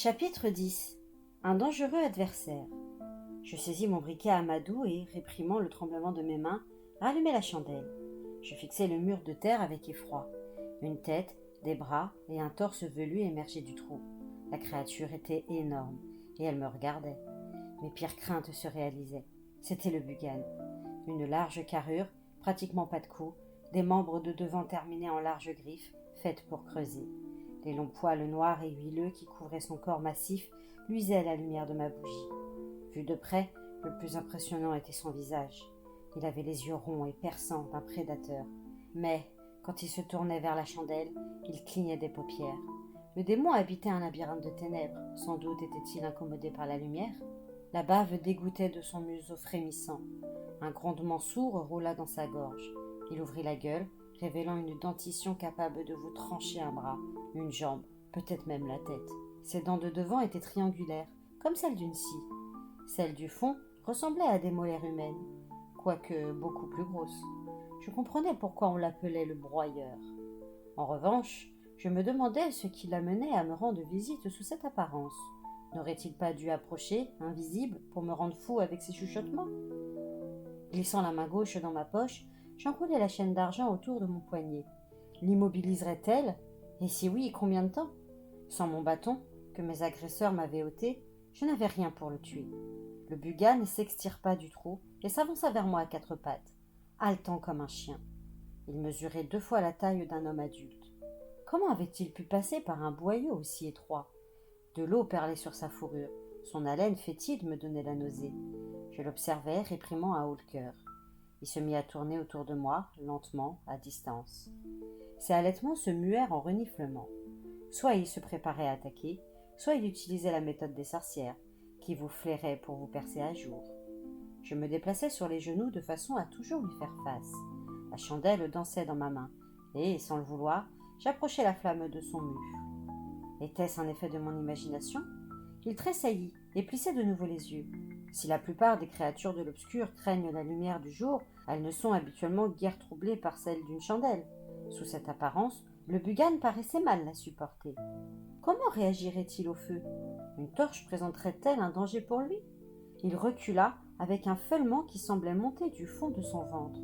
Chapitre 10. Un dangereux adversaire. Je saisis mon briquet à Amadou et, réprimant le tremblement de mes mains, rallumai la chandelle. Je fixai le mur de terre avec effroi. Une tête, des bras et un torse velu émergeaient du trou. La créature était énorme et elle me regardait. Mes pires craintes se réalisaient. C'était le Bugan. Une large carrure, pratiquement pas de cou, des membres de devant terminés en larges griffes, faites pour creuser. Les longs poils noirs et huileux qui couvraient son corps massif luisaient à la lumière de ma bougie. Vu de près, le plus impressionnant était son visage. Il avait les yeux ronds et perçants d'un prédateur. Mais, quand il se tournait vers la chandelle, il clignait des paupières. Le démon habitait un labyrinthe de ténèbres. Sans doute était-il incommodé par la lumière. La bave dégouttait de son museau frémissant. Un grondement sourd roula dans sa gorge. Il ouvrit la gueule, révélant une dentition capable de vous trancher un bras, une jambe, peut-être même la tête. Ses dents de devant étaient triangulaires, comme celles d'une scie. Celles du fond ressemblaient à des molaires humaines, quoique beaucoup plus grosses. Je comprenais pourquoi on l'appelait le broyeur. En revanche, je me demandais ce qui l'amenait à me rendre visite sous cette apparence. N'aurait-il pas dû approcher, invisible, pour me rendre fou avec ses chuchotements ? Glissant la main gauche dans ma poche, j'enroulai la chaîne d'argent autour de mon poignet. L'immobiliserait-elle ? Et si oui, combien de temps ? Sans mon bâton, que mes agresseurs m'avaient ôté, je n'avais rien pour le tuer. Le Bugan s'extirpa du trou et s'avança vers moi à quatre pattes, haletant comme un chien. Il mesurait 2 fois la taille d'un homme adulte. Comment avait-il pu passer par un boyau aussi étroit ? De l'eau perlait sur sa fourrure. Son haleine fétide me donnait la nausée. Je l'observais, réprimant à haut le cœur. Il se mit à tourner autour de moi, lentement, à distance. Ses halètements se muèrent en reniflements. Soit il se préparait à attaquer, soit il utilisait la méthode des sorcières, qui vous flairait pour vous percer à jour. Je me déplaçais sur les genoux de façon à toujours lui faire face. La chandelle dansait dans ma main, et, sans le vouloir, j'approchai la flamme de son mufle. Était-ce un effet de mon imagination ? Il tressaillit et plissait de nouveau les yeux. Si la plupart des créatures de l'obscur craignent la lumière du jour, elles ne sont habituellement guère troublées par celle d'une chandelle. Sous cette apparence, le Bugan paraissait mal la supporter. Comment réagirait-il au feu ? Une torche présenterait-elle un danger pour lui ? Il recula avec un feulement qui semblait monter du fond de son ventre.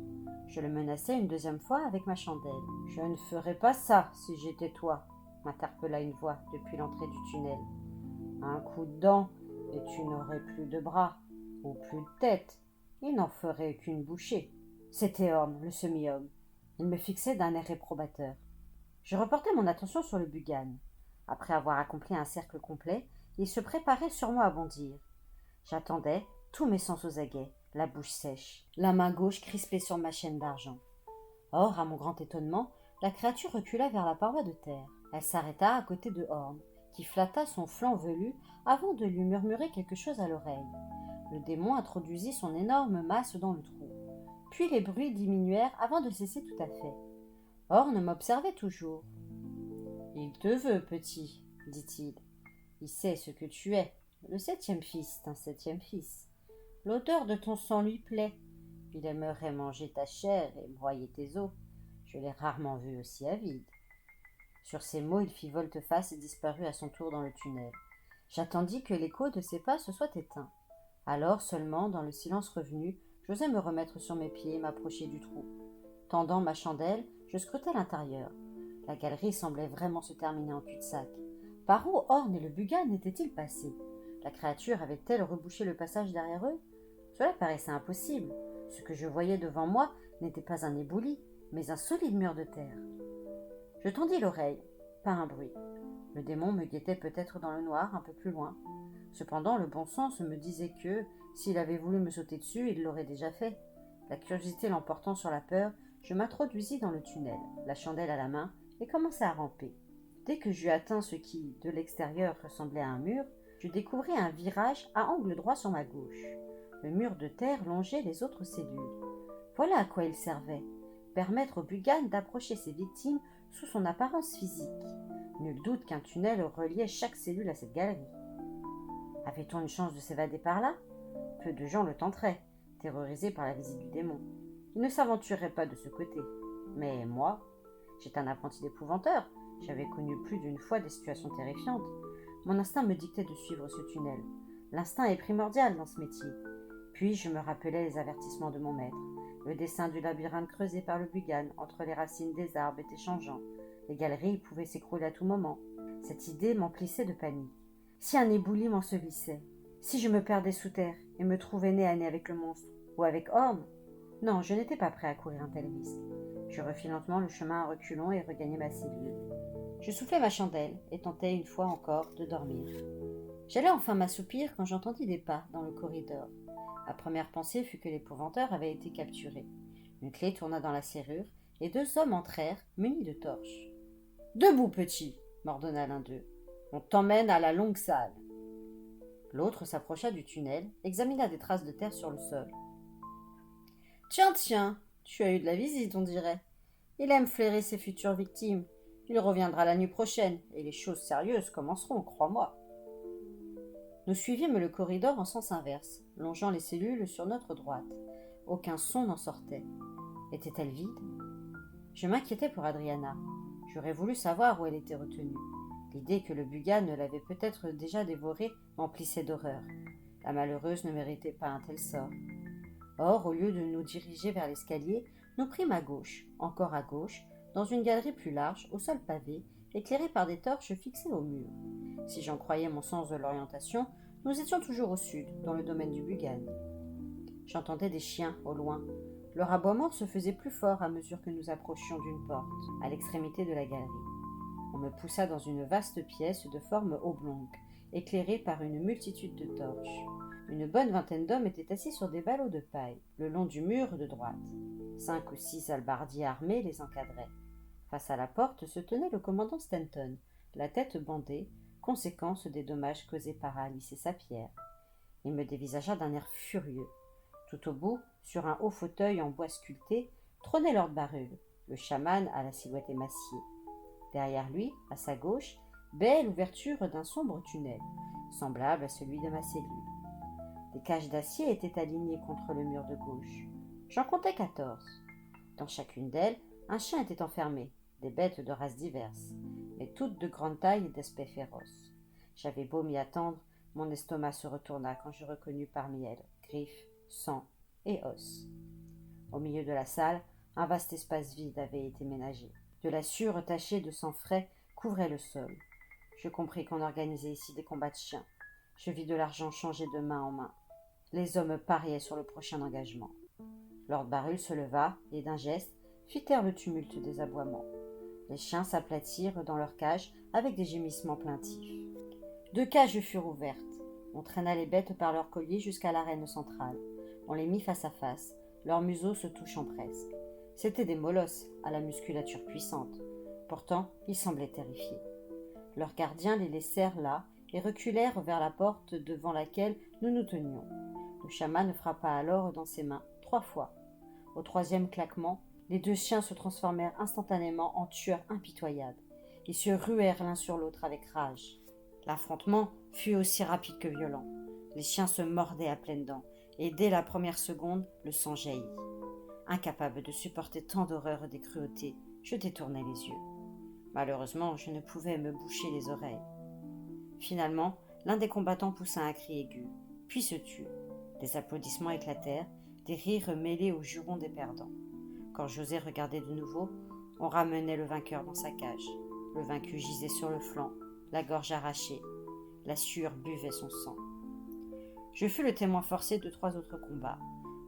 Je le menaçai une deuxième fois avec ma chandelle. « Je ne ferais pas ça si j'étais toi », m'interpella une voix depuis l'entrée du tunnel. « Un coup de dent et tu n'aurais plus de bras, ou plus de tête. Il n'en ferait qu'une bouchée. » C'était Horn, le semi-homme. Il me fixait d'un air réprobateur. Je reportai mon attention sur le Bugan. Après avoir accompli un cercle complet, il se préparait sur moi à bondir. J'attendais, tous mes sens aux aguets, la bouche sèche, la main gauche crispée sur ma chaîne d'argent. Or, à mon grand étonnement, la créature recula vers la paroi de terre. Elle s'arrêta à côté de Horn, qui flatta son flanc velu avant de lui murmurer quelque chose à l'oreille. Le démon introduisit son énorme masse dans le trou. Puis les bruits diminuèrent avant de cesser tout à fait. Horn m'observait toujours. « Il te veut, petit, dit-il. Il sait ce que tu es. Le 7e fils d'un 7e fils. L'odeur de ton sang lui plaît. Il aimerait manger ta chair et broyer tes os. Je l'ai rarement vu aussi avide. » Sur ces mots, il fit volte-face et disparut à son tour dans le tunnel. J'attendis que l'écho de ses pas se soit éteint. Alors seulement, dans le silence revenu, j'osai me remettre sur mes pieds et m'approcher du trou. Tendant ma chandelle, je scrutai l'intérieur. La galerie semblait vraiment se terminer en cul-de-sac. Par où Horn et le Bugan étaient-ils passés ? La créature avait-elle rebouché le passage derrière eux ? Cela paraissait impossible. Ce que je voyais devant moi n'était pas un éboulis, mais un solide mur de terre. Je tendis l'oreille. Pas un bruit. Le démon me guettait peut-être dans le noir, un peu plus loin. Cependant, le bon sens me disait que, s'il avait voulu me sauter dessus, il l'aurait déjà fait. La curiosité l'emportant sur la peur, je m'introduisis dans le tunnel, la chandelle à la main, et commençai à ramper. Dès que j'eus atteint ce qui, de l'extérieur, ressemblait à un mur, je découvris un virage à angle droit sur ma gauche. Le mur de terre longeait les autres cellules. Voilà à quoi il servait. Permettre au Bugan d'approcher ses victimes sous son apparence physique. Nul doute qu'un tunnel reliait chaque cellule à cette galerie. Avait-on une chance de s'évader par là ? Peu de gens le tenteraient, terrorisés par la visite du démon. Ils ne s'aventureraient pas de ce côté. Mais moi, j'étais un apprenti d'épouvanteur. J'avais connu plus d'une fois des situations terrifiantes. Mon instinct me dictait de suivre ce tunnel. L'instinct est primordial dans ce métier. Puis je me rappelais les avertissements de mon maître. Le dessin du labyrinthe creusé par le Bugan entre les racines des arbres était changeant. Les galeries pouvaient s'écrouler à tout moment. Cette idée m'emplissait de panique. Si un éboulis m'ensevelissait, si je me perdais sous terre et me trouvais nez à nez avec le monstre, ou avec Horn, non, je n'étais pas prêt à courir un tel risque. Je refis lentement le chemin à reculons et regagnai ma cellule. Je soufflai ma chandelle et tentai une fois encore de dormir. J'allais enfin m'assoupir quand j'entendis des pas dans le corridor. Ma première pensée fut que l'épouvanteur avait été capturé. Une clé tourna dans la serrure et 2 hommes entrèrent, munis de torches. « Debout, petit !» m'ordonna l'un d'eux. « On t'emmène à la longue salle. » L'autre s'approcha du tunnel, examina des traces de terre sur le sol. « Tiens, tiens, tu as eu de la visite, on dirait. Il aime flairer ses futures victimes. Il reviendra la nuit prochaine, et les choses sérieuses commenceront, crois-moi. » Nous suivîmes le corridor en sens inverse, longeant les cellules sur notre droite. Aucun son n'en sortait. Était-elle vide? Je m'inquiétais pour Adriana. J'aurais voulu savoir où elle était retenue. L'idée que le Bugan l'avait peut-être déjà dévorée m'emplissait d'horreur. La malheureuse ne méritait pas un tel sort. Or, au lieu de nous diriger vers l'escalier, nous prîmes à gauche, encore à gauche, dans une galerie plus large, au sol pavé, éclairée par des torches fixées au mur. Si j'en croyais mon sens de l'orientation, nous étions toujours au sud, dans le domaine du Bugan. J'entendais des chiens au loin. Leur aboiement se faisait plus fort à mesure que nous approchions d'une porte, à l'extrémité de la galerie. On me poussa dans une vaste pièce de forme oblongue, éclairée par une multitude de torches. Une bonne vingtaine d'hommes étaient assis sur des ballots de paille, le long du mur de droite. 5 ou 6 hallebardiers armés les encadraient. Face à la porte se tenait le commandant Stanton, la tête bandée, conséquence des dommages causés par Alice et sa pierre. Il me dévisagea d'un air furieux. Tout au bout, sur un haut fauteuil en bois sculpté, trônait Lord Barul, le chaman à la silhouette émaciée. Derrière lui, à sa gauche, bêait l'ouverture d'un sombre tunnel, semblable à celui de ma cellule. Des cages d'acier étaient alignées contre le mur de gauche. J'en comptais 14. Dans chacune d'elles, un chien était enfermé, des bêtes de races diverses, mais toutes de grande taille et d'aspect féroce. J'avais beau m'y attendre, mon estomac se retourna quand je reconnus parmi elles griffes, sang et os. Au milieu de la salle, un vaste espace vide avait été ménagé. De la sueur tachée de sang frais couvrait le sol. Je compris qu'on organisait ici des combats de chiens. Je vis de l'argent changer de main en main. Les hommes pariaient sur le prochain engagement. Lord Barul se leva et, d'un geste, fit taire le tumulte des aboiements. Les chiens s'aplatirent dans leurs cages avec des gémissements plaintifs. 2 cages furent ouvertes. On traîna les bêtes par leurs colliers jusqu'à l'arène centrale. On les mit face à face, leurs museaux se touchant presque. C'étaient des molosses, à la musculature puissante. Pourtant, ils semblaient terrifiés. Leurs gardiens les laissèrent là et reculèrent vers la porte devant laquelle nous nous tenions. Le chaman frappa alors dans ses mains 3 fois. Au 3e claquement, les 2 chiens se transformèrent instantanément en tueurs impitoyables. Ils se ruèrent l'un sur l'autre avec rage. L'affrontement fut aussi rapide que violent. Les chiens se mordaient à pleines dents, et dès la première seconde, le sang jaillit. Incapable de supporter tant d'horreur et de cruauté, je détournai les yeux. Malheureusement, je ne pouvais me boucher les oreilles. Finalement, l'un des combattants poussa un cri aigu, puis se tut. Des applaudissements éclatèrent, des rires mêlés aux jurons des perdants. Quand j'osai regarder de nouveau, on ramenait le vainqueur dans sa cage. Le vaincu gisait sur le flanc, la gorge arrachée. La sueur buvait son sang. Je fus le témoin forcé de 3 autres combats.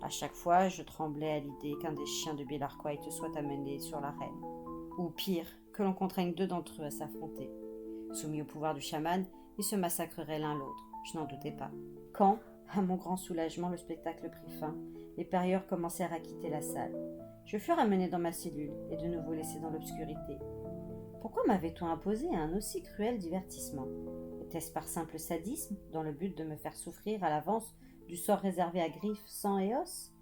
À chaque fois, je tremblais à l'idée qu'un des chiens de Belarquite soit amené sur l'arène. Ou pire, que l'on contraigne 2 d'entre eux à s'affronter. Soumis au pouvoir du chaman, ils se massacreraient l'un l'autre, je n'en doutais pas. Quand, à mon grand soulagement, le spectacle prit fin, les parieurs commencèrent à quitter la salle. Je fus ramené dans ma cellule et de nouveau laissé dans l'obscurité. Pourquoi m'avait-on imposé un aussi cruel divertissement? Était-ce par simple sadisme, dans le but de me faire souffrir à l'avance du sort réservé à griffes, sang et os?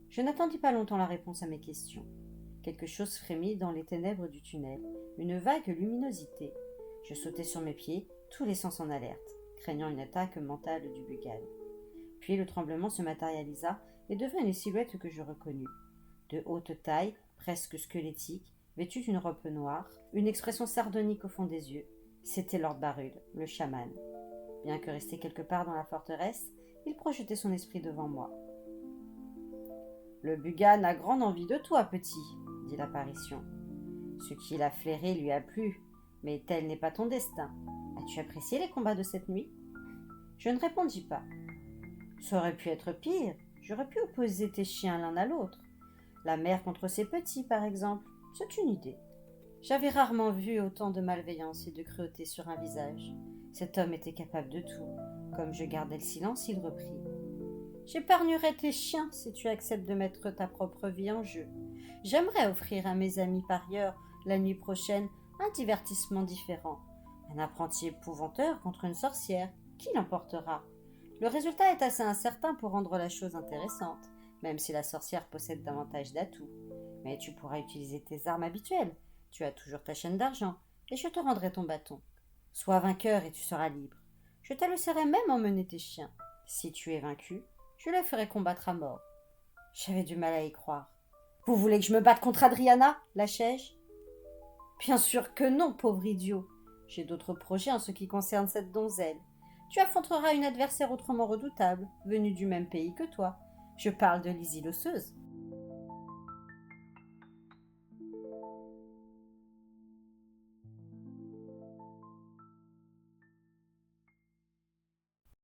Je n'attendis pas longtemps la réponse à mes questions. Quelque chose frémit dans les ténèbres du tunnel, une vague luminosité. Je sautai sur mes pieds, tous les sens en alerte, craignant une attaque mentale du Bugan. Puis le tremblement se matérialisa et devint une silhouette que je reconnus. De haute taille, presque squelettique, vêtue d'une robe noire, une expression sardonique au fond des yeux, C'était Lord Barud, le chaman. Bien que resté quelque part dans la forteresse, il projetait son esprit devant moi. Le Bugan a grande envie de toi, petit, dit l'apparition. Ce qu'il a flairé lui a plu, mais tel n'est pas ton destin. As-tu apprécié les combats de cette nuit? Je ne répondis pas. Ça aurait pu être pire. J'aurais pu opposer tes chiens l'un à l'autre. La mère contre ses petits, par exemple. C'est une idée. J'avais rarement vu autant de malveillance et de cruauté sur un visage. Cet homme était capable de tout. Comme je gardais le silence, il reprit. J'épargnerai tes chiens si tu acceptes de mettre ta propre vie en jeu. J'aimerais offrir à mes amis parieurs, la nuit prochaine, un divertissement différent. Un apprenti épouvanteur contre une sorcière. Qui l'emportera? Le résultat est assez incertain pour rendre la chose intéressante, même si la sorcière possède davantage d'atouts. Mais tu pourras utiliser tes armes habituelles. Tu as toujours ta chaîne d'argent, et je te rendrai ton bâton. Sois vainqueur et tu seras libre. Je te laisserai même emmener tes chiens. Si tu es vaincu, je le ferai combattre à mort. J'avais du mal à y croire. Vous voulez que je me batte contre Adriana, lâchai-je? Bien sûr que non, pauvre idiot. J'ai d'autres projets en ce qui concerne cette donzelle. Tu affronteras une adversaire autrement redoutable, venue du même pays que toi. Je parle de Lizzie l'osseuse.